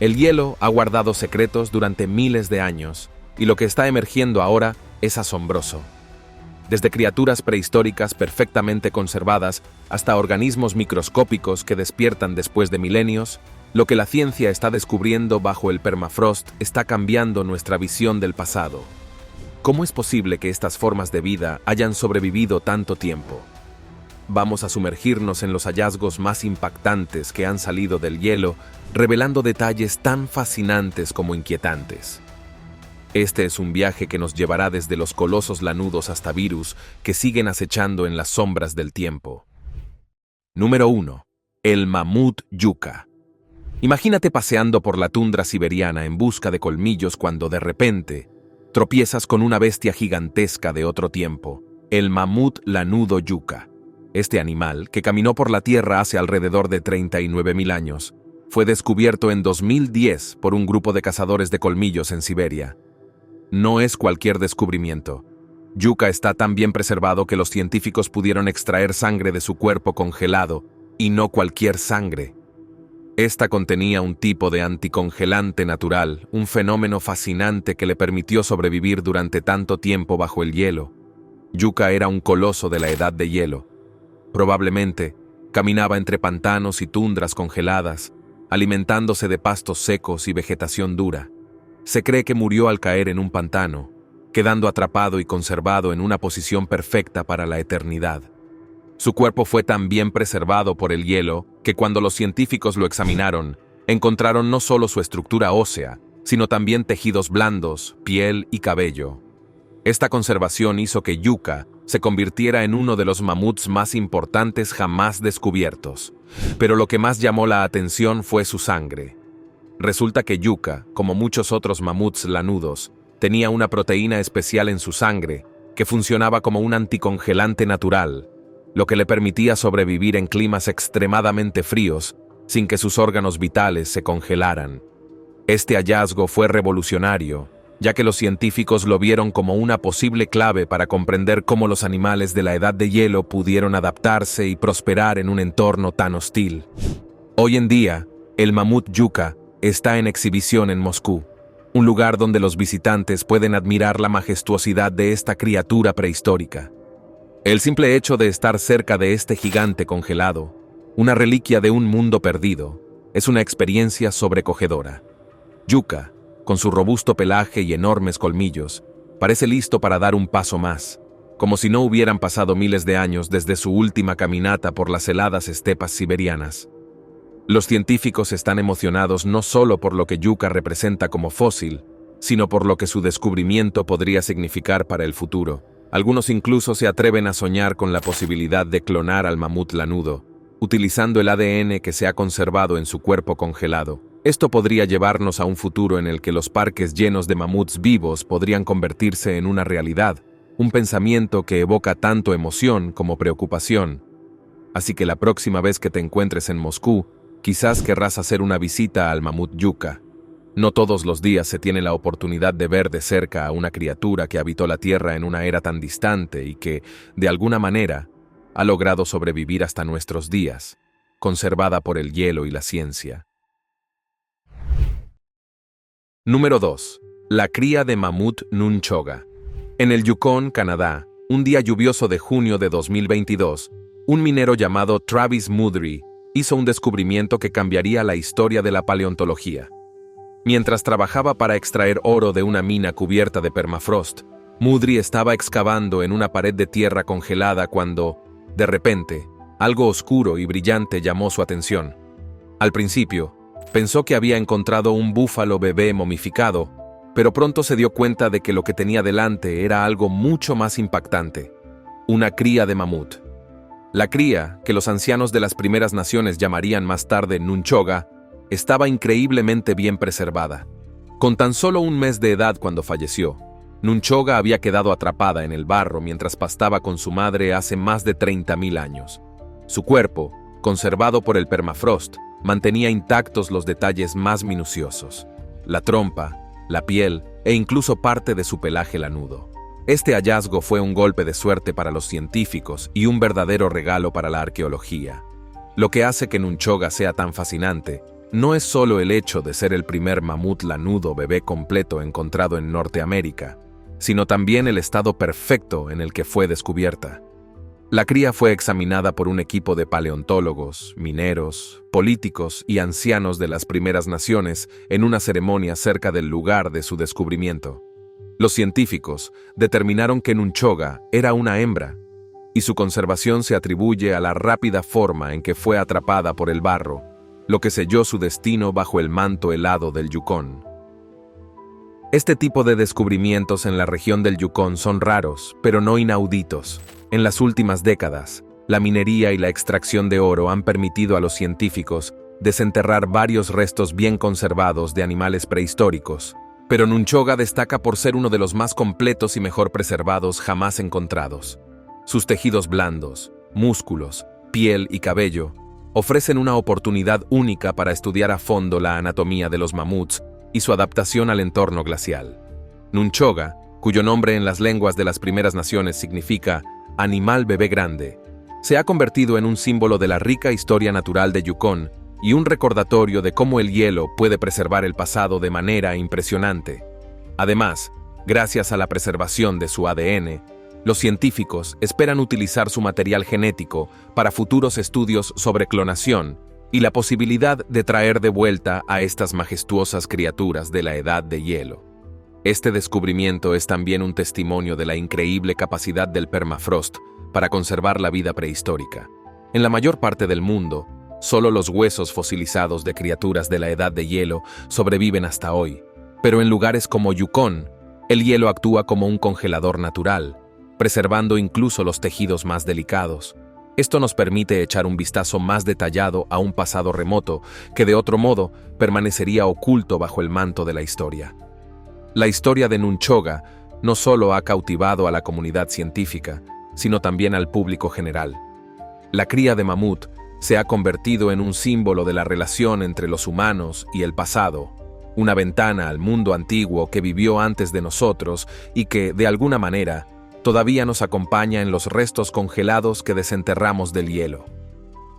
El hielo ha guardado secretos durante miles de años, y lo que está emergiendo ahora es asombroso. Desde criaturas prehistóricas perfectamente conservadas hasta organismos microscópicos que despiertan después de milenios, lo que la ciencia está descubriendo bajo el permafrost está cambiando nuestra visión del pasado. ¿Cómo es posible que estas formas de vida hayan sobrevivido tanto tiempo? Vamos a sumergirnos en los hallazgos más impactantes que han salido del hielo, revelando detalles tan fascinantes como inquietantes. Este es un viaje que nos llevará desde los colosos lanudos hasta virus que siguen acechando en las sombras del tiempo. Número 1. El mamut yuca. Imagínate paseando por la tundra siberiana en busca de colmillos cuando de repente tropiezas con una bestia gigantesca de otro tiempo, el mamut lanudo yuca. Este animal, que caminó por la Tierra hace alrededor de 39.000 años, fue descubierto en 2010 por un grupo de cazadores de colmillos en Siberia. No es cualquier descubrimiento. Yuca está tan bien preservado que los científicos pudieron extraer sangre de su cuerpo congelado, y no cualquier sangre. Esta contenía un tipo de anticongelante natural, un fenómeno fascinante que le permitió sobrevivir durante tanto tiempo bajo el hielo. Yuca era un coloso de la edad de hielo. Probablemente, caminaba entre pantanos y tundras congeladas, alimentándose de pastos secos y vegetación dura. Se cree que murió al caer en un pantano, quedando atrapado y conservado en una posición perfecta para la eternidad. Su cuerpo fue tan bien preservado por el hielo que cuando los científicos lo examinaron, encontraron no solo su estructura ósea, sino también tejidos blandos, piel y cabello. Esta conservación hizo que Yuca se convirtiera en uno de los mamuts más importantes jamás descubiertos. Pero lo que más llamó la atención fue su sangre. Resulta que Yuca, como muchos otros mamuts lanudos, tenía una proteína especial en su sangre que funcionaba como un anticongelante natural, lo que le permitía sobrevivir en climas extremadamente fríos sin que sus órganos vitales se congelaran. Este hallazgo fue revolucionario, ya que los científicos lo vieron como una posible clave para comprender cómo los animales de la edad de hielo pudieron adaptarse y prosperar en un entorno tan hostil. Hoy en día, el mamut yuca está en exhibición en Moscú, un lugar donde los visitantes pueden admirar la majestuosidad de esta criatura prehistórica. El simple hecho de estar cerca de este gigante congelado, una reliquia de un mundo perdido, es una experiencia sobrecogedora. Yuca, con su robusto pelaje y enormes colmillos, parece listo para dar un paso más, como si no hubieran pasado miles de años desde su última caminata por las heladas estepas siberianas. Los científicos están emocionados no solo por lo que Yuca representa como fósil, sino por lo que su descubrimiento podría significar para el futuro. Algunos incluso se atreven a soñar con la posibilidad de clonar al mamut lanudo, utilizando el ADN que se ha conservado en su cuerpo congelado. Esto podría llevarnos a un futuro en el que los parques llenos de mamuts vivos podrían convertirse en una realidad, un pensamiento que evoca tanto emoción como preocupación. Así que la próxima vez que te encuentres en Moscú, quizás querrás hacer una visita al mamut yuca. No todos los días se tiene la oportunidad de ver de cerca a una criatura que habitó la Tierra en una era tan distante y que, de alguna manera, ha logrado sobrevivir hasta nuestros días, conservada por el hielo y la ciencia. Número 2. La cría de mamut nunchoga. En el Yukon, Canadá, un día lluvioso de junio de 2022, un minero llamado Travis Mudry hizo un descubrimiento que cambiaría la historia de la paleontología. Mientras trabajaba para extraer oro de una mina cubierta de permafrost, Mudry estaba excavando en una pared de tierra congelada cuando, de repente, algo oscuro y brillante llamó su atención. Al principio, pensó que había encontrado un búfalo bebé momificado, pero pronto se dio cuenta de que lo que tenía delante era algo mucho más impactante: una cría de mamut. La cría, que los ancianos de las primeras naciones llamarían más tarde nunchoga, estaba increíblemente bien preservada. Con tan solo un mes de edad cuando falleció, Nunchoga había quedado atrapada en el barro mientras pastaba con su madre hace más de 30.000 años. Su cuerpo, conservado por el permafrost, mantenía intactos los detalles más minuciosos: la trompa, la piel e incluso parte de su pelaje lanudo. Este hallazgo fue un golpe de suerte para los científicos y un verdadero regalo para la arqueología. Lo que hace que Nunchoga sea tan fascinante no es solo el hecho de ser el primer mamut lanudo bebé completo encontrado en Norteamérica, sino también el estado perfecto en el que fue descubierta. La cría fue examinada por un equipo de paleontólogos, mineros, políticos y ancianos de las primeras naciones en una ceremonia cerca del lugar de su descubrimiento. Los científicos determinaron que Nunchoga era una hembra, y su conservación se atribuye a la rápida forma en que fue atrapada por el barro, lo que selló su destino bajo el manto helado del Yukón. Este tipo de descubrimientos en la región del Yukón son raros, pero no inauditos. En las últimas décadas, la minería y la extracción de oro han permitido a los científicos desenterrar varios restos bien conservados de animales prehistóricos, pero Nunchoga destaca por ser uno de los más completos y mejor preservados jamás encontrados. Sus tejidos blandos, músculos, piel y cabello ofrecen una oportunidad única para estudiar a fondo la anatomía de los mamuts y su adaptación al entorno glacial. Nunchoga, cuyo nombre en las lenguas de las primeras naciones significa animal bebé grande, se ha convertido en un símbolo de la rica historia natural de Yukón y un recordatorio de cómo el hielo puede preservar el pasado de manera impresionante. Además, gracias a la preservación de su ADN, los científicos esperan utilizar su material genético para futuros estudios sobre clonación y la posibilidad de traer de vuelta a estas majestuosas criaturas de la edad de hielo. Este descubrimiento es también un testimonio de la increíble capacidad del permafrost para conservar la vida prehistórica. En la mayor parte del mundo, solo los huesos fosilizados de criaturas de la edad de hielo sobreviven hasta hoy, pero en lugares como Yukón, el hielo actúa como un congelador natural, preservando incluso los tejidos más delicados. Esto nos permite echar un vistazo más detallado a un pasado remoto que de otro modo permanecería oculto bajo el manto de la historia. La historia de Nunchoga no solo ha cautivado a la comunidad científica, sino también al público general. La cría de mamut se ha convertido en un símbolo de la relación entre los humanos y el pasado, una ventana al mundo antiguo que vivió antes de nosotros y que, de alguna manera, todavía nos acompaña en los restos congelados que desenterramos del hielo.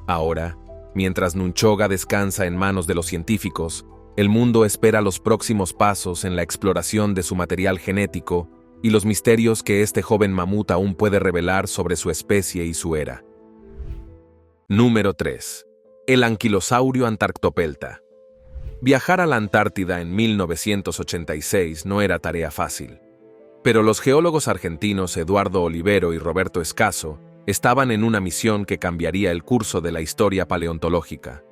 Ahora, mientras Nunchoga descansa en manos de los científicos, el mundo espera los próximos pasos en la exploración de su material genético y los misterios que este joven mamut aún puede revelar sobre su especie y su era. Número 3. El anquilosaurio Antarctopelta. Viajar a la Antártida en 1986 no era tarea fácil. Pero los geólogos argentinos Eduardo Olivero y Roberto Escaso estaban en una misión que cambiaría el curso de la historia paleontológica.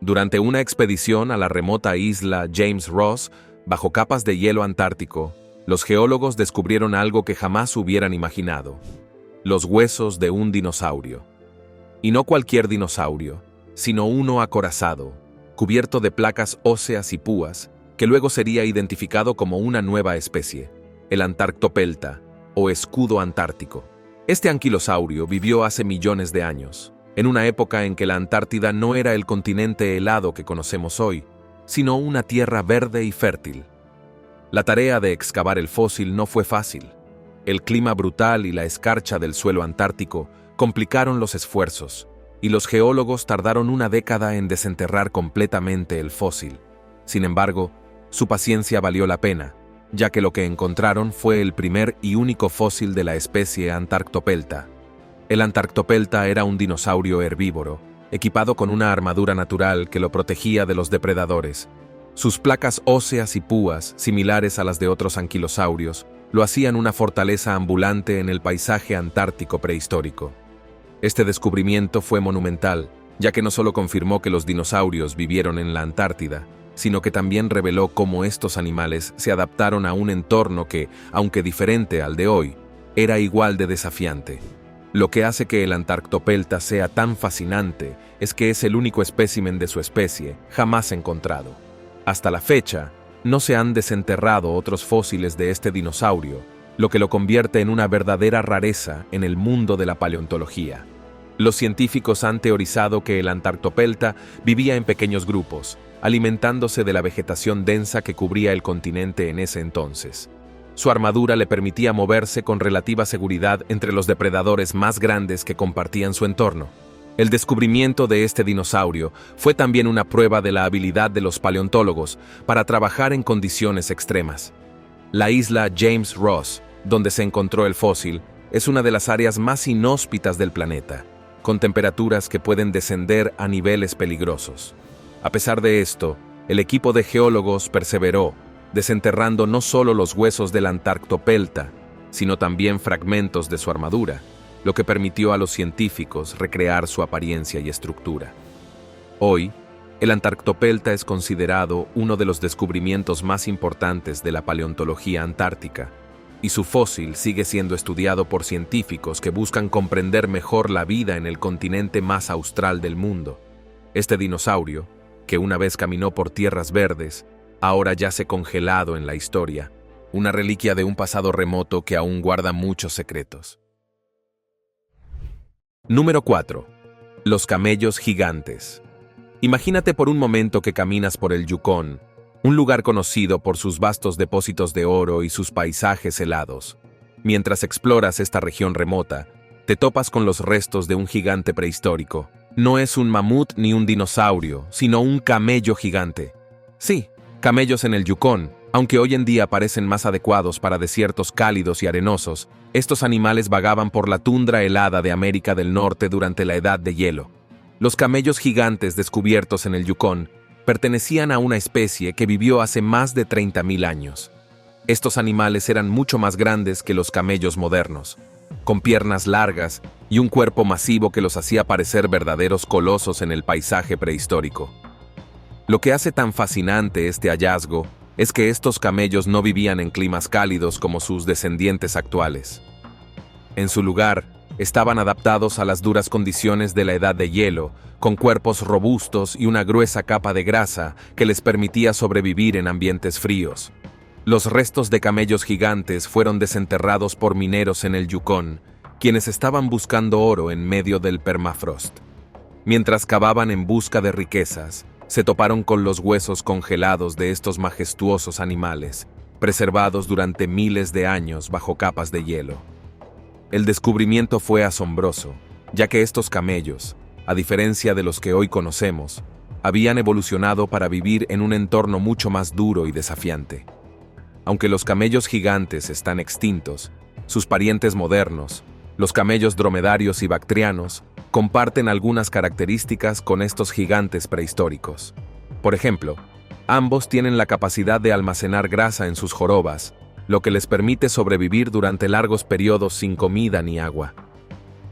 Durante una expedición a la remota isla James Ross, bajo capas de hielo antártico, los geólogos descubrieron algo que jamás hubieran imaginado: los huesos de un dinosaurio. Y no cualquier dinosaurio, sino uno acorazado, cubierto de placas óseas y púas, que luego sería identificado como una nueva especie, el Antarctopelta, o escudo antártico. Este anquilosaurio vivió hace millones de años, en una época en que la Antártida no era el continente helado que conocemos hoy, sino una tierra verde y fértil. La tarea de excavar el fósil no fue fácil. El clima brutal y la escarcha del suelo antártico complicaron los esfuerzos, y los geólogos tardaron una década en desenterrar completamente el fósil. Sin embargo, su paciencia valió la pena, ya que lo que encontraron fue el primer y único fósil de la especie Antarctopelta. El Antarctopelta era un dinosaurio herbívoro, equipado con una armadura natural que lo protegía de los depredadores. Sus placas óseas y púas, similares a las de otros anquilosaurios, lo hacían una fortaleza ambulante en el paisaje antártico prehistórico. Este descubrimiento fue monumental, ya que no solo confirmó que los dinosaurios vivieron en la Antártida, sino que también reveló cómo estos animales se adaptaron a un entorno que, aunque diferente al de hoy, era igual de desafiante. Lo que hace que el Antarctopelta sea tan fascinante es que es el único espécimen de su especie jamás encontrado. Hasta la fecha, no se han desenterrado otros fósiles de este dinosaurio, lo que lo convierte en una verdadera rareza en el mundo de la paleontología. Los científicos han teorizado que el Antarctopelta vivía en pequeños grupos, alimentándose de la vegetación densa que cubría el continente en ese entonces. Su armadura le permitía moverse con relativa seguridad entre los depredadores más grandes que compartían su entorno. El descubrimiento de este dinosaurio fue también una prueba de la habilidad de los paleontólogos para trabajar en condiciones extremas. La isla James Ross, donde se encontró el fósil, es una de las áreas más inhóspitas del planeta, con temperaturas que pueden descender a niveles peligrosos. A pesar de esto, el equipo de geólogos perseveró, desenterrando no solo los huesos del Antarctopelta, sino también fragmentos de su armadura, lo que permitió a los científicos recrear su apariencia y estructura. Hoy, el Antarctopelta es considerado uno de los descubrimientos más importantes de la paleontología antártica, y su fósil sigue siendo estudiado por científicos que buscan comprender mejor la vida en el continente más austral del mundo. Este dinosaurio, que una vez caminó por tierras verdes, ahora yace congelado en la historia, una reliquia de un pasado remoto que aún guarda muchos secretos. Número 4. Los camellos gigantes. Imagínate por un momento que caminas por el Yukón, un lugar conocido por sus vastos depósitos de oro y sus paisajes helados. Mientras exploras esta región remota, te topas con los restos de un gigante prehistórico. No es un mamut ni un dinosaurio, sino un camello gigante. Sí, camellos en el Yukón, aunque hoy en día parecen más adecuados para desiertos cálidos y arenosos, estos animales vagaban por la tundra helada de América del Norte durante la Edad de Hielo. Los camellos gigantes descubiertos en el Yukón pertenecían a una especie que vivió hace más de 30.000 años. Estos animales eran mucho más grandes que los camellos modernos, con piernas largas y un cuerpo masivo que los hacía parecer verdaderos colosos en el paisaje prehistórico. Lo que hace tan fascinante este hallazgo es que estos camellos no vivían en climas cálidos como sus descendientes actuales. En su lugar, estaban adaptados a las duras condiciones de la Edad de Hielo, con cuerpos robustos y una gruesa capa de grasa que les permitía sobrevivir en ambientes fríos. Los restos de camellos gigantes fueron desenterrados por mineros en el Yukón, quienes estaban buscando oro en medio del permafrost. Mientras cavaban en busca de riquezas, se toparon con los huesos congelados de estos majestuosos animales, preservados durante miles de años bajo capas de hielo. El descubrimiento fue asombroso, ya que estos camellos, a diferencia de los que hoy conocemos, habían evolucionado para vivir en un entorno mucho más duro y desafiante. Aunque los camellos gigantes están extintos, sus parientes modernos, los camellos dromedarios y bactrianos, comparten algunas características con estos gigantes prehistóricos. Por ejemplo, ambos tienen la capacidad de almacenar grasa en sus jorobas, lo que les permite sobrevivir durante largos periodos sin comida ni agua.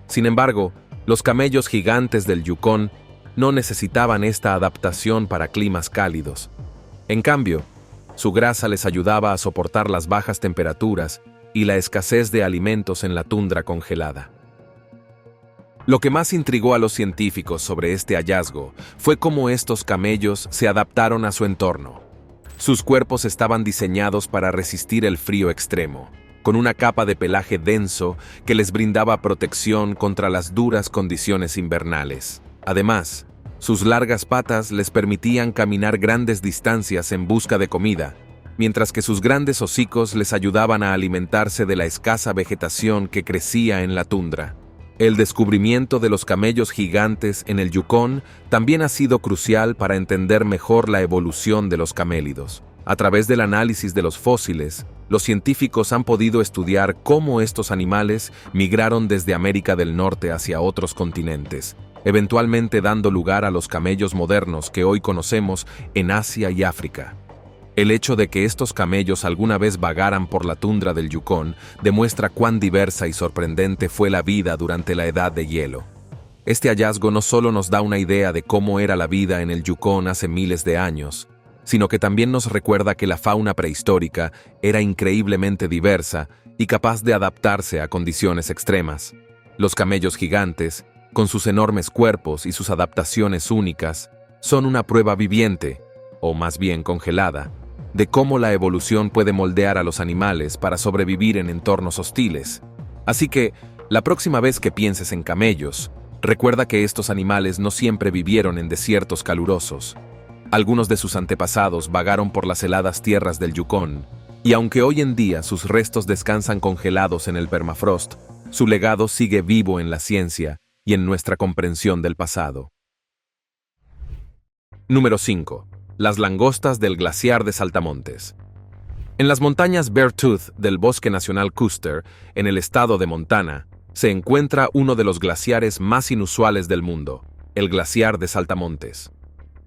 Sin embargo, los camellos gigantes del Yukón no necesitaban esta adaptación para climas cálidos. En cambio, su grasa les ayudaba a soportar las bajas temperaturas y la escasez de alimentos en la tundra congelada. Lo que más intrigó a los científicos sobre este hallazgo fue cómo estos camellos se adaptaron a su entorno. Sus cuerpos estaban diseñados para resistir el frío extremo, con una capa de pelaje denso que les brindaba protección contra las duras condiciones invernales. Además, sus largas patas les permitían caminar grandes distancias en busca de comida, mientras que sus grandes hocicos les ayudaban a alimentarse de la escasa vegetación que crecía en la tundra. El descubrimiento de los camellos gigantes en el Yukón también ha sido crucial para entender mejor la evolución de los camélidos. A través del análisis de los fósiles, los científicos han podido estudiar cómo estos animales migraron desde América del Norte hacia otros continentes, eventualmente dando lugar a los camellos modernos que hoy conocemos en Asia y África. El hecho de que estos camellos alguna vez vagaran por la tundra del Yukón demuestra cuán diversa y sorprendente fue la vida durante la Edad de Hielo. Este hallazgo no solo nos da una idea de cómo era la vida en el Yukón hace miles de años, sino que también nos recuerda que la fauna prehistórica era increíblemente diversa y capaz de adaptarse a condiciones extremas. Los camellos gigantes, con sus enormes cuerpos y sus adaptaciones únicas, son una prueba viviente, o más bien congelada, de cómo la evolución puede moldear a los animales para sobrevivir en entornos hostiles. Así que, la próxima vez que pienses en camellos, recuerda que estos animales no siempre vivieron en desiertos calurosos. Algunos de sus antepasados vagaron por las heladas tierras del Yukón, y aunque hoy en día sus restos descansan congelados en el permafrost, su legado sigue vivo en la ciencia y en nuestra comprensión del pasado. Número 5. Las langostas del glaciar de Saltamontes. En las montañas Beartooth del Bosque Nacional Custer, en el estado de Montana, se encuentra uno de los glaciares más inusuales del mundo, el glaciar de Saltamontes.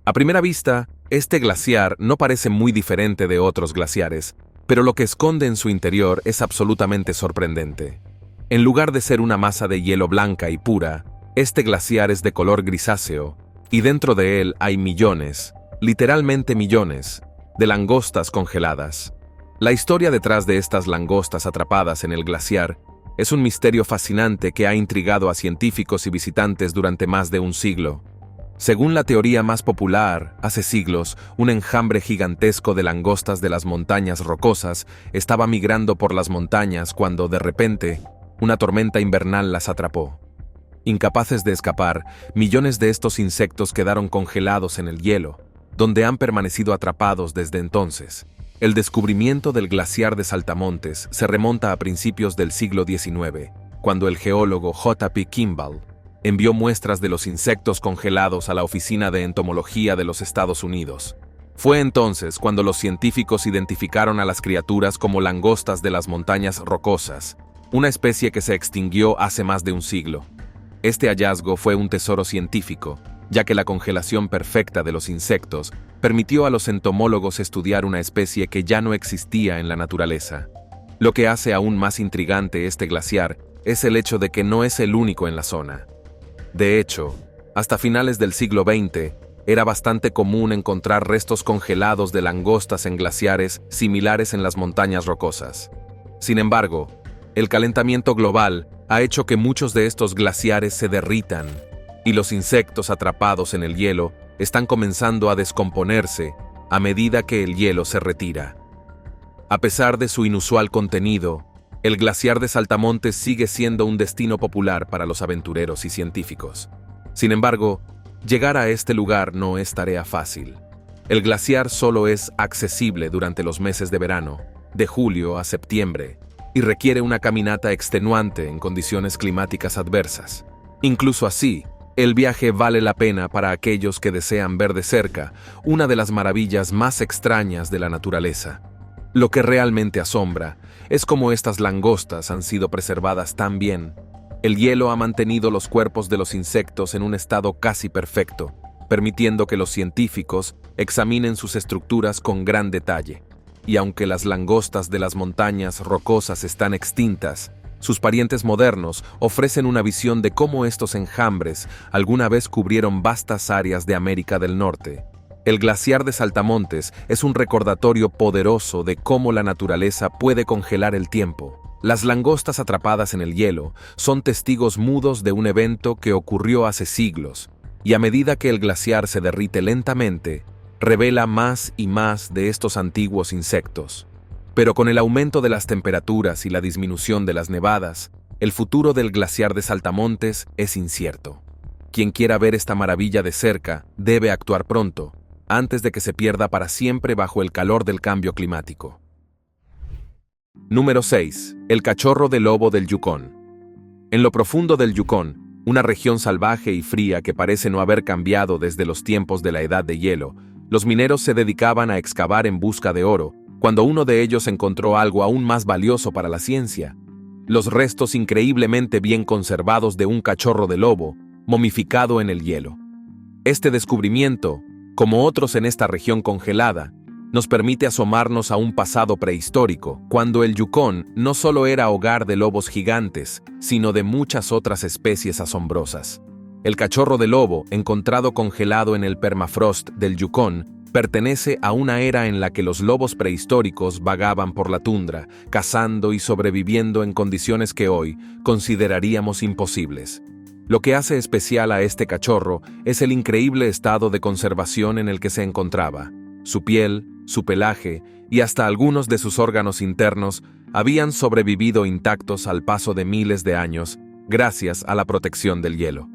A primera vista, este glaciar no parece muy diferente de otros glaciares, pero lo que esconde en su interior es absolutamente sorprendente. En lugar de ser una masa de hielo blanca y pura, este glaciar es de color grisáceo, y dentro de él hay millones, literalmente millones, de langostas congeladas. La historia detrás de estas langostas atrapadas en el glaciar es un misterio fascinante que ha intrigado a científicos y visitantes durante más de un siglo. Según la teoría más popular, hace siglos, un enjambre gigantesco de langostas de las montañas rocosas estaba migrando por las montañas cuando, de repente, una tormenta invernal las atrapó. Incapaces de escapar, millones de estos insectos quedaron congelados en el hielo, donde han permanecido atrapados desde entonces. El descubrimiento del glaciar de Saltamontes se remonta a principios del siglo XIX, cuando el geólogo J.P. Kimball envió muestras de los insectos congelados a la Oficina de Entomología de los Estados Unidos. Fue entonces cuando los científicos identificaron a las criaturas como langostas de las montañas rocosas, una especie que se extinguió hace más de un siglo. Este hallazgo fue un tesoro científico, ya que la congelación perfecta de los insectos permitió a los entomólogos estudiar una especie que ya no existía en la naturaleza. Lo que hace aún más intrigante este glaciar es el hecho de que no es el único en la zona. De hecho, hasta finales del siglo XX, era bastante común encontrar restos congelados de langostas en glaciares similares en las montañas rocosas. Sin embargo, el calentamiento global ha hecho que muchos de estos glaciares se derritan, y los insectos atrapados en el hielo están comenzando a descomponerse a medida que el hielo se retira. A pesar de su inusual contenido, el glaciar de Saltamontes sigue siendo un destino popular para los aventureros y científicos. Sin embargo, llegar a este lugar no es tarea fácil. El glaciar solo es accesible durante los meses de verano, de julio a septiembre, y requiere una caminata extenuante en condiciones climáticas adversas. Incluso así, el viaje vale la pena para aquellos que desean ver de cerca una de las maravillas más extrañas de la naturaleza. Lo que realmente asombra es cómo estas langostas han sido preservadas tan bien. El hielo ha mantenido los cuerpos de los insectos en un estado casi perfecto, permitiendo que los científicos examinen sus estructuras con gran detalle. Y aunque las langostas de las montañas rocosas están extintas, sus parientes modernos ofrecen una visión de cómo estos enjambres alguna vez cubrieron vastas áreas de América del Norte. El glaciar de Saltamontes es un recordatorio poderoso de cómo la naturaleza puede congelar el tiempo. Las langostas atrapadas en el hielo son testigos mudos de un evento que ocurrió hace siglos, y a medida que el glaciar se derrite lentamente, revela más y más de estos antiguos insectos. Pero con el aumento de las temperaturas y la disminución de las nevadas, el futuro del glaciar de Saltamontes es incierto. Quien quiera ver esta maravilla de cerca debe actuar pronto, antes de que se pierda para siempre bajo el calor del cambio climático. Número 6. El cachorro de lobo del Yukón. En lo profundo del Yukón, una región salvaje y fría que parece no haber cambiado desde los tiempos de la edad de hielo, los mineros se dedicaban a excavar en busca de oro, cuando uno de ellos encontró algo aún más valioso para la ciencia: los restos increíblemente bien conservados de un cachorro de lobo, momificado en el hielo. Este descubrimiento, como otros en esta región congelada, nos permite asomarnos a un pasado prehistórico, cuando el Yukón no solo era hogar de lobos gigantes, sino de muchas otras especies asombrosas. El cachorro de lobo, encontrado congelado en el permafrost del Yukón, pertenece a una era en la que los lobos prehistóricos vagaban por la tundra, cazando y sobreviviendo en condiciones que hoy consideraríamos imposibles. Lo que hace especial a este cachorro es el increíble estado de conservación en el que se encontraba. Su piel, su pelaje y hasta algunos de sus órganos internos habían sobrevivido intactos al paso de miles de años, gracias a la protección del hielo.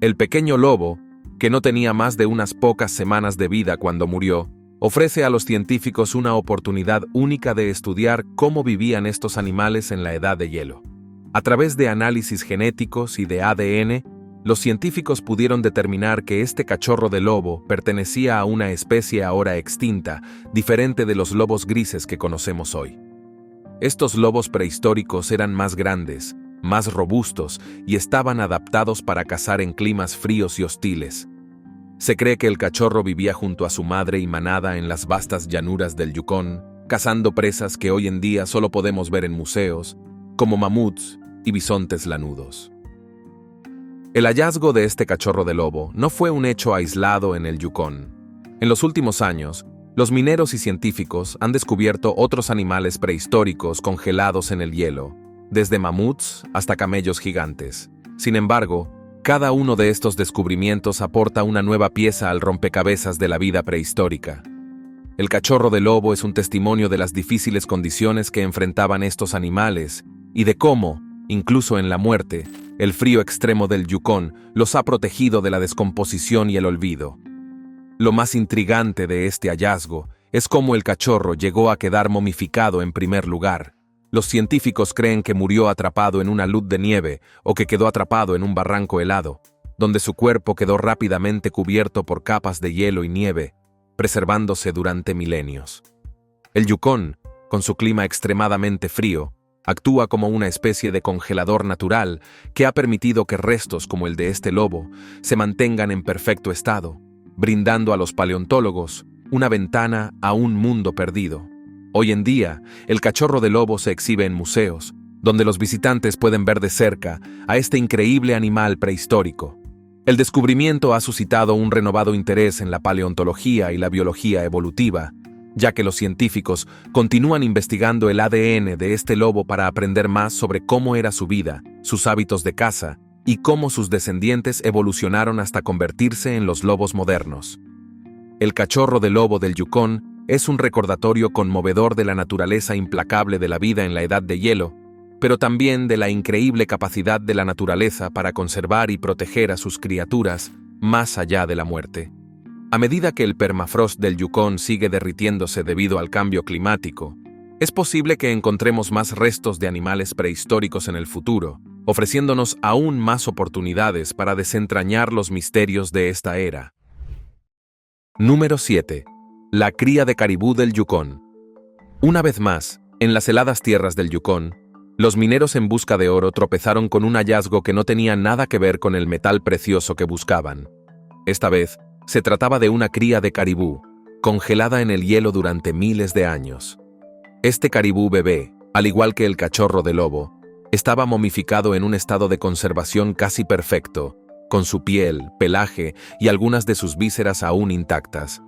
El pequeño lobo, que no tenía más de unas pocas semanas de vida cuando murió, ofrece a los científicos una oportunidad única de estudiar cómo vivían estos animales en la edad de hielo. A través de análisis genéticos y de ADN, Los científicos pudieron determinar que este cachorro de lobo pertenecía a una especie ahora extinta, diferente de los lobos grises que conocemos hoy. Estos lobos prehistóricos eran más grandes, más robustos y estaban adaptados para cazar en climas fríos y hostiles. Se cree que el cachorro vivía junto a su madre y manada en las vastas llanuras del Yukón, cazando presas que hoy en día solo podemos ver en museos, como mamuts y bisontes lanudos. El hallazgo de este cachorro de lobo no fue un hecho aislado en el Yukón. En los últimos años, los mineros y científicos han descubierto otros animales prehistóricos congelados en el hielo, desde mamuts hasta camellos gigantes. Sin embargo, cada uno de estos descubrimientos aporta una nueva pieza al rompecabezas de la vida prehistórica. El cachorro de lobo es un testimonio de las difíciles condiciones que enfrentaban estos animales y de cómo, incluso en la muerte, el frío extremo del Yukón los ha protegido de la descomposición y el olvido. Lo más intrigante de este hallazgo es cómo el cachorro llegó a quedar momificado en primer lugar. Los científicos creen que murió atrapado en una luz de nieve o que quedó atrapado en un barranco helado, donde su cuerpo quedó rápidamente cubierto por capas de hielo y nieve, preservándose durante milenios. El Yukón, con su clima extremadamente frío, actúa como una especie de congelador natural que ha permitido que restos como el de este lobo se mantengan en perfecto estado, brindando a los paleontólogos una ventana a un mundo perdido. Hoy en día, el cachorro de lobo se exhibe en museos, donde los visitantes pueden ver de cerca a este increíble animal prehistórico. El descubrimiento ha suscitado un renovado interés en la paleontología y la biología evolutiva, ya que los científicos continúan investigando el ADN de este lobo para aprender más sobre cómo era su vida, sus hábitos de caza y cómo sus descendientes evolucionaron hasta convertirse en los lobos modernos. El cachorro de lobo del Yukón es un recordatorio conmovedor de la naturaleza implacable de la vida en la edad de hielo, pero también de la increíble capacidad de la naturaleza para conservar y proteger a sus criaturas más allá de la muerte. A medida que el permafrost del Yukón sigue derritiéndose debido al cambio climático, es posible que encontremos más restos de animales prehistóricos en el futuro, ofreciéndonos aún más oportunidades para desentrañar los misterios de esta era. Número 7. La cría de caribú del Yukón. Una vez más, en las heladas tierras del Yukón, los mineros en busca de oro tropezaron con un hallazgo que no tenía nada que ver con el metal precioso que buscaban. Esta vez, se trataba de una cría de caribú, congelada en el hielo durante miles de años. Este caribú bebé, al igual que el cachorro de lobo, estaba momificado en un estado de conservación casi perfecto, con su piel, pelaje y algunas de sus vísceras aún intactas.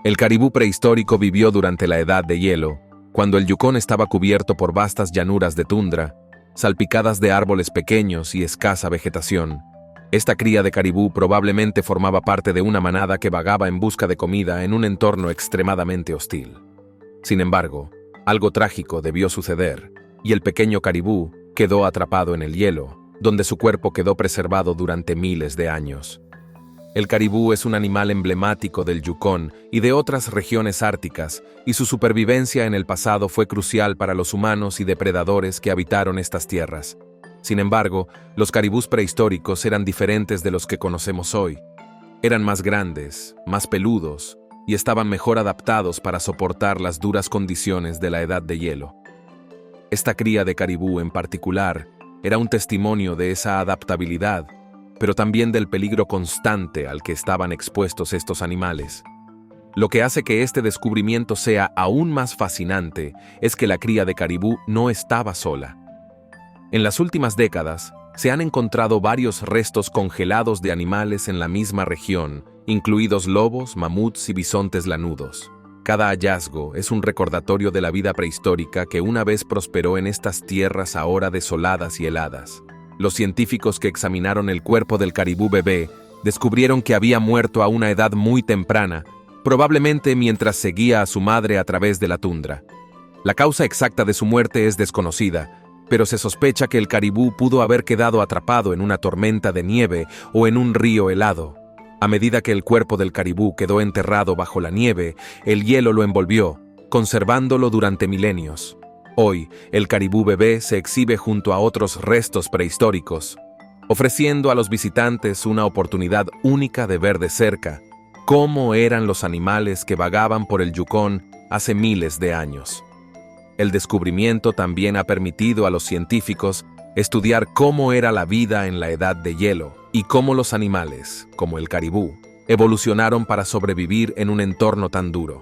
El caribú prehistórico vivió durante la edad de hielo, cuando el Yukón estaba cubierto por vastas llanuras de tundra, salpicadas de árboles pequeños y escasa vegetación. Esta cría de caribú probablemente formaba parte de una manada que vagaba en busca de comida en un entorno extremadamente hostil. Sin embargo, algo trágico debió suceder, y el pequeño caribú quedó atrapado en el hielo, donde su cuerpo quedó preservado durante miles de años. El caribú es un animal emblemático del Yukón y de otras regiones árticas, y su supervivencia en el pasado fue crucial para los humanos y depredadores que habitaron estas tierras. Sin embargo, los caribús prehistóricos eran diferentes de los que conocemos hoy. Eran más grandes, más peludos, y estaban mejor adaptados para soportar las duras condiciones de la edad de hielo. Esta cría de caribú en particular era un testimonio de esa adaptabilidad, pero también del peligro constante al que estaban expuestos estos animales. Lo que hace que este descubrimiento sea aún más fascinante es que la cría de caribú no estaba sola. En las últimas décadas, se han encontrado varios restos congelados de animales en la misma región, incluidos lobos, mamuts y bisontes lanudos. Cada hallazgo es un recordatorio de la vida prehistórica que una vez prosperó en estas tierras ahora desoladas y heladas. Los científicos que examinaron el cuerpo del caribú bebé descubrieron que había muerto a una edad muy temprana, probablemente mientras seguía a su madre a través de la tundra. La causa exacta de su muerte es desconocida, pero se sospecha que el caribú pudo haber quedado atrapado en una tormenta de nieve o en un río helado. A medida que el cuerpo del caribú quedó enterrado bajo la nieve, el hielo lo envolvió, conservándolo durante milenios. Hoy, el caribú bebé se exhibe junto a otros restos prehistóricos, ofreciendo a los visitantes una oportunidad única de ver de cerca cómo eran los animales que vagaban por el Yukón hace miles de años. El descubrimiento también ha permitido a los científicos estudiar cómo era la vida en la edad de hielo y cómo los animales, como el caribú, evolucionaron para sobrevivir en un entorno tan duro.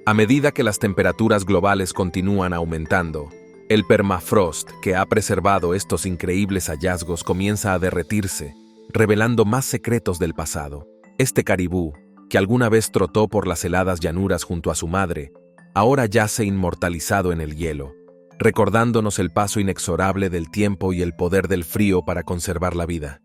A medida que las temperaturas globales continúan aumentando, el permafrost que ha preservado estos increíbles hallazgos comienza a derretirse, revelando más secretos del pasado. Este caribú, que alguna vez trotó por las heladas llanuras junto a su madre, ahora yace inmortalizado en el hielo, recordándonos el paso inexorable del tiempo y el poder del frío para conservar la vida.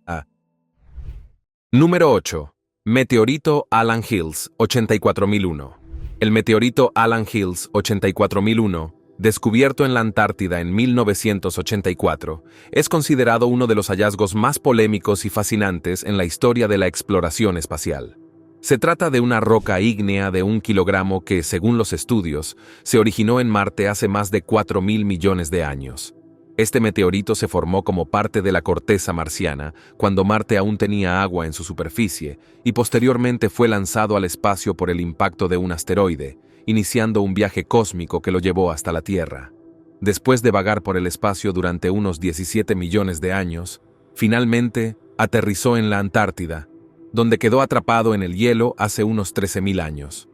Número 8. Meteorito Allan Hills 84001. El meteorito Allan Hills 84001, descubierto en la Antártida en 1984, es considerado uno de los hallazgos más polémicos y fascinantes en la historia de la exploración espacial. Se trata de una roca ígnea de 1 kilogramo que, según los estudios, se originó en Marte hace más de 4.000 millones de años. Este meteorito se formó como parte de la corteza marciana, cuando Marte aún tenía agua en su superficie, y posteriormente fue lanzado al espacio por el impacto de un asteroide, iniciando un viaje cósmico que lo llevó hasta la Tierra. Después de vagar por el espacio durante unos 17 millones de años, finalmente aterrizó en la Antártida, donde quedó atrapado en el hielo hace unos 13.000 años.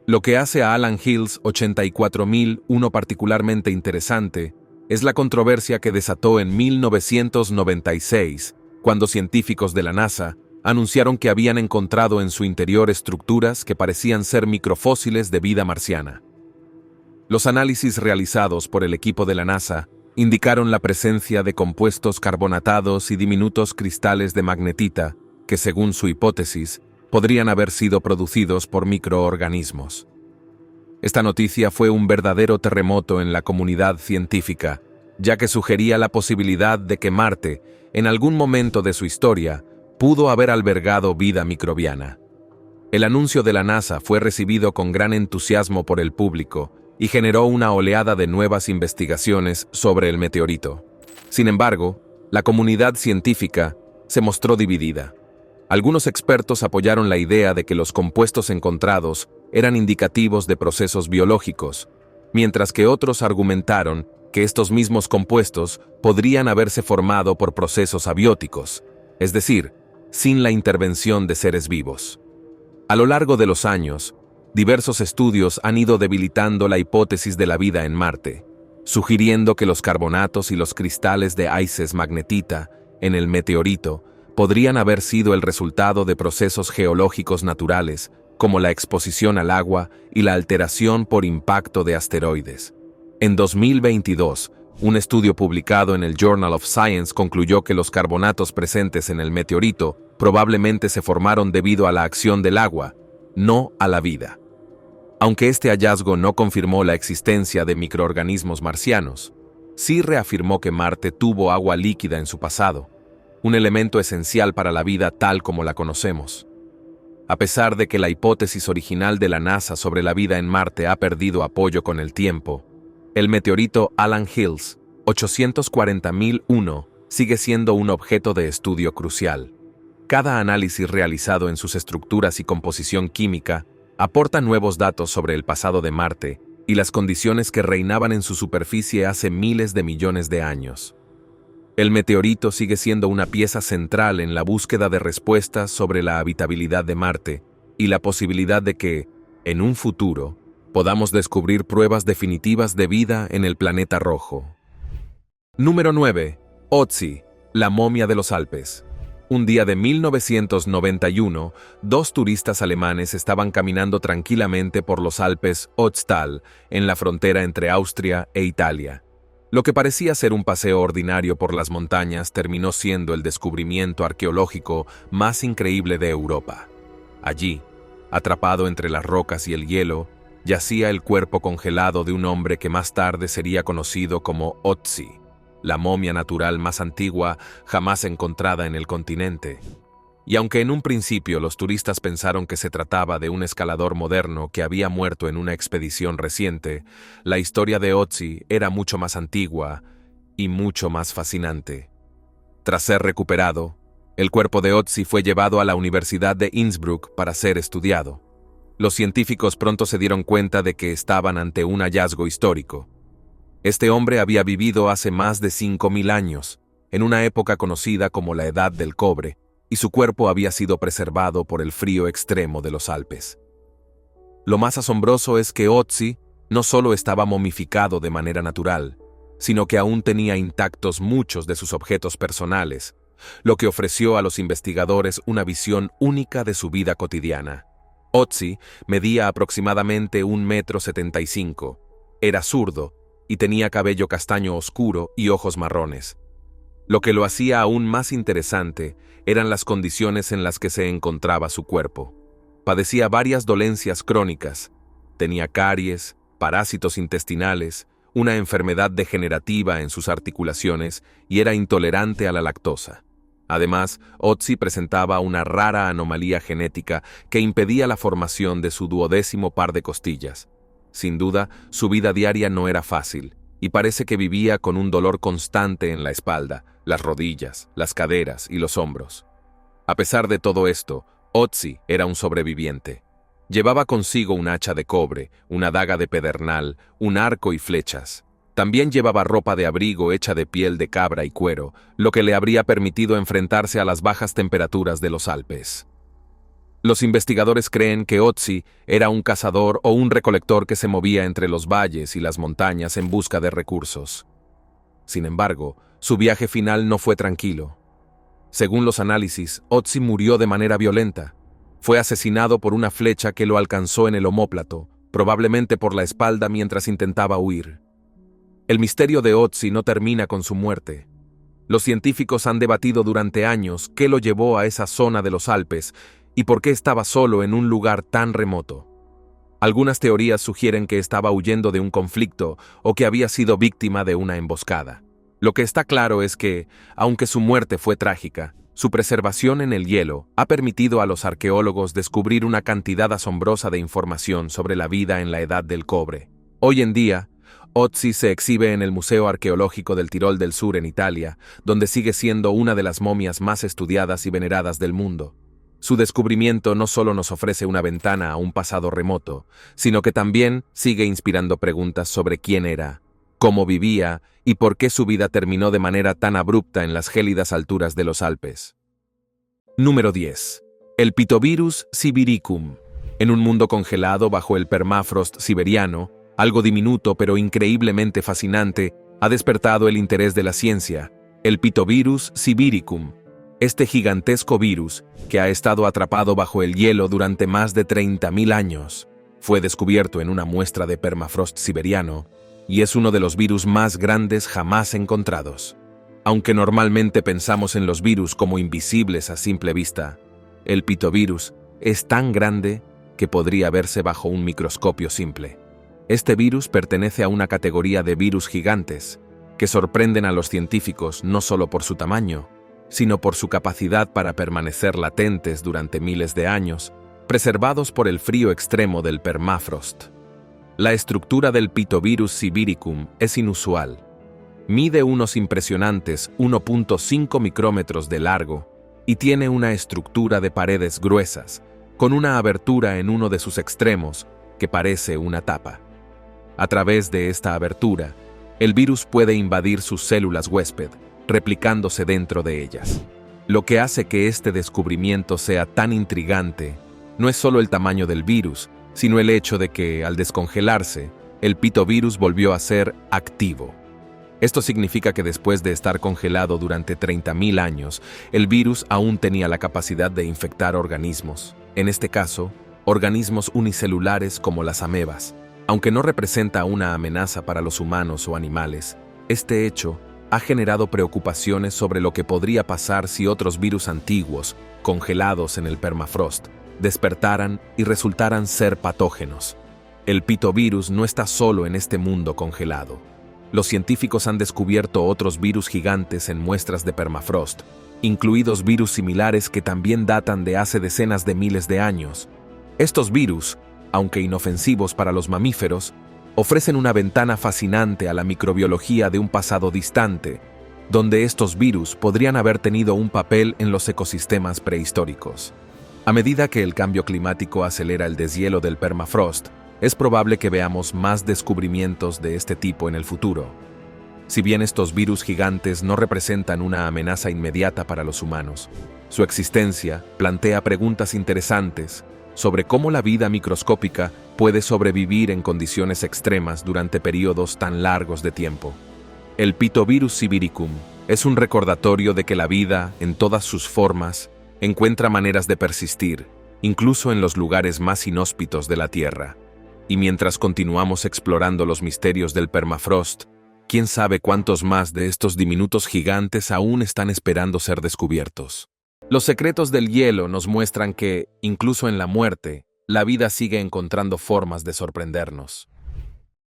Lo que hace a Allan Hills 84001 particularmente interesante es la controversia que desató en 1996, cuando científicos de la NASA anunciaron que habían encontrado en su interior estructuras que parecían ser microfósiles de vida marciana. Los análisis realizados por el equipo de la NASA indicaron la presencia de compuestos carbonatados y diminutos cristales de magnetita que, según su hipótesis, podrían haber sido producidos por microorganismos. Esta noticia fue un verdadero terremoto en la comunidad científica, ya que sugería la posibilidad de que Marte, en algún momento de su historia, pudo haber albergado vida microbiana. El anuncio de la NASA fue recibido con gran entusiasmo por el público y generó una oleada de nuevas investigaciones sobre el meteorito. Sin embargo, la comunidad científica se mostró dividida. Algunos expertos apoyaron la idea de que los compuestos encontrados eran indicativos de procesos biológicos, mientras que otros argumentaron que estos mismos compuestos podrían haberse formado por procesos abióticos, es decir, sin la intervención de seres vivos. A lo largo de los años, diversos estudios han ido debilitando la hipótesis de la vida en Marte, sugiriendo que los carbonatos y los cristales de Ices magnetita en el meteorito podrían haber sido el resultado de procesos geológicos naturales, como la exposición al agua y la alteración por impacto de asteroides. En 2022, un estudio publicado en el Journal of Science concluyó que los carbonatos presentes en el meteorito probablemente se formaron debido a la acción del agua, no a la vida. Aunque este hallazgo no confirmó la existencia de microorganismos marcianos, sí reafirmó que Marte tuvo agua líquida en su pasado, un elemento esencial para la vida tal como la conocemos. A pesar de que la hipótesis original de la NASA sobre la vida en Marte ha perdido apoyo con el tiempo, el meteorito Allan Hills 84001 sigue siendo un objeto de estudio crucial. Cada análisis realizado en sus estructuras y composición química aporta nuevos datos sobre el pasado de Marte y las condiciones que reinaban en su superficie hace miles de millones de años. El meteorito sigue siendo una pieza central en la búsqueda de respuestas sobre la habitabilidad de Marte y la posibilidad de que, en un futuro, podamos descubrir pruebas definitivas de vida en el planeta rojo. Número 9. Ötzi, la momia de los Alpes. Un día de 1991, dos turistas alemanes estaban caminando tranquilamente por los Alpes Ötztal, en la frontera entre Austria e Italia. Lo que parecía ser un paseo ordinario por las montañas terminó siendo el descubrimiento arqueológico más increíble de Europa. Allí, atrapado entre las rocas y el hielo, yacía el cuerpo congelado de un hombre que más tarde sería conocido como Ötzi, la momia natural más antigua jamás encontrada en el continente. Y aunque en un principio los turistas pensaron que se trataba de un escalador moderno que había muerto en una expedición reciente, la historia de Ötzi era mucho más antigua y mucho más fascinante. Tras ser recuperado, el cuerpo de Ötzi fue llevado a la Universidad de Innsbruck para ser estudiado. Los científicos pronto se dieron cuenta de que estaban ante un hallazgo histórico. Este hombre había vivido hace más de 5000 años, en una época conocida como la Edad del Cobre, y su cuerpo había sido preservado por el frío extremo de los Alpes. Lo más asombroso es que Ötzi no solo estaba momificado de manera natural, sino que aún tenía intactos muchos de sus objetos personales, lo que ofreció a los investigadores una visión única de su vida cotidiana. Ötzi medía aproximadamente 1,75 m, era zurdo y tenía cabello castaño oscuro y ojos marrones. Lo que lo hacía aún más interesante eran las condiciones en las que se encontraba su cuerpo. Padecía varias dolencias crónicas, tenía caries, parásitos intestinales, una enfermedad degenerativa en sus articulaciones y era intolerante a la lactosa. Además, Ötzi presentaba una rara anomalía genética que impedía la formación de su 12º par de costillas. Sin duda, su vida diaria no era fácil, y parece que vivía con un dolor constante en la espalda, las rodillas, las caderas y los hombros. A pesar de todo esto, Ötzi era un sobreviviente. Llevaba consigo un hacha de cobre, una daga de pedernal, un arco y flechas. También llevaba ropa de abrigo hecha de piel de cabra y cuero, lo que le habría permitido enfrentarse a las bajas temperaturas de los Alpes. Los investigadores creen que Ötzi era un cazador o un recolector que se movía entre los valles y las montañas en busca de recursos. Sin embargo, su viaje final no fue tranquilo. Según los análisis, Ötzi murió de manera violenta. Fue asesinado por una flecha que lo alcanzó en el omóplato, probablemente por la espalda mientras intentaba huir. El misterio de Ötzi no termina con su muerte. Los científicos han debatido durante años qué lo llevó a esa zona de los Alpes y por qué estaba solo en un lugar tan remoto. Algunas teorías sugieren que estaba huyendo de un conflicto o que había sido víctima de una emboscada. Lo que está claro es que, aunque su muerte fue trágica, su preservación en el hielo ha permitido a los arqueólogos descubrir una cantidad asombrosa de información sobre la vida en la Edad del Cobre. Hoy en día, Ötzi se exhibe en el Museo Arqueológico del Tirol del Sur en Italia, donde sigue siendo una de las momias más estudiadas y veneradas del mundo. Su descubrimiento no solo nos ofrece una ventana a un pasado remoto, sino que también sigue inspirando preguntas sobre quién era, cómo vivía y por qué su vida terminó de manera tan abrupta en las gélidas alturas de los Alpes. Número 10. El Pitovirus sibiricum. En un mundo congelado bajo el permafrost siberiano, algo diminuto pero increíblemente fascinante ha despertado el interés de la ciencia, el Pitovirus sibiricum. Este gigantesco virus, que ha estado atrapado bajo el hielo durante más de 30.000 años, fue descubierto en una muestra de permafrost siberiano y es uno de los virus más grandes jamás encontrados. Aunque normalmente pensamos en los virus como invisibles a simple vista, el pitovirus es tan grande que podría verse bajo un microscopio simple. Este virus pertenece a una categoría de virus gigantes que sorprenden a los científicos no solo por su tamaño, sino por su capacidad para permanecer latentes durante miles de años, preservados por el frío extremo del permafrost. La estructura del Pitovirus sibiricum es inusual. Mide unos impresionantes 1.5 micrómetros de largo y tiene una estructura de paredes gruesas, con una abertura en uno de sus extremos que parece una tapa. A través de esta abertura, el virus puede invadir sus células huésped, replicándose dentro de ellas. Lo que hace que este descubrimiento sea tan intrigante no es solo el tamaño del virus, sino el hecho de que, al descongelarse, el pitovirus volvió a ser activo. Esto significa que después de estar congelado durante 30.000 años, el virus aún tenía la capacidad de infectar organismos. En este caso, organismos unicelulares como las amebas. Aunque no representa una amenaza para los humanos o animales, este hecho ha generado preocupaciones sobre lo que podría pasar si otros virus antiguos, congelados en el permafrost, despertaran y resultaran ser patógenos. El pitovirus no está solo en este mundo congelado. Los científicos han descubierto otros virus gigantes en muestras de permafrost, incluidos virus similares que también datan de hace decenas de miles de años. Estos virus, aunque inofensivos para los mamíferos, ofrecen una ventana fascinante a la microbiología de un pasado distante, donde estos virus podrían haber tenido un papel en los ecosistemas prehistóricos. A medida que el cambio climático acelera el deshielo del permafrost, es probable que veamos más descubrimientos de este tipo en el futuro. Si bien estos virus gigantes no representan una amenaza inmediata para los humanos, su existencia plantea preguntas interesantes sobre cómo la vida microscópica puede sobrevivir en condiciones extremas durante periodos tan largos de tiempo. El Pitovirus sibiricum es un recordatorio de que la vida, en todas sus formas, encuentra maneras de persistir, incluso en los lugares más inhóspitos de la Tierra. Y mientras continuamos explorando los misterios del permafrost, quién sabe cuántos más de estos diminutos gigantes aún están esperando ser descubiertos. Los secretos del hielo nos muestran que, incluso en la muerte, la vida sigue encontrando formas de sorprendernos.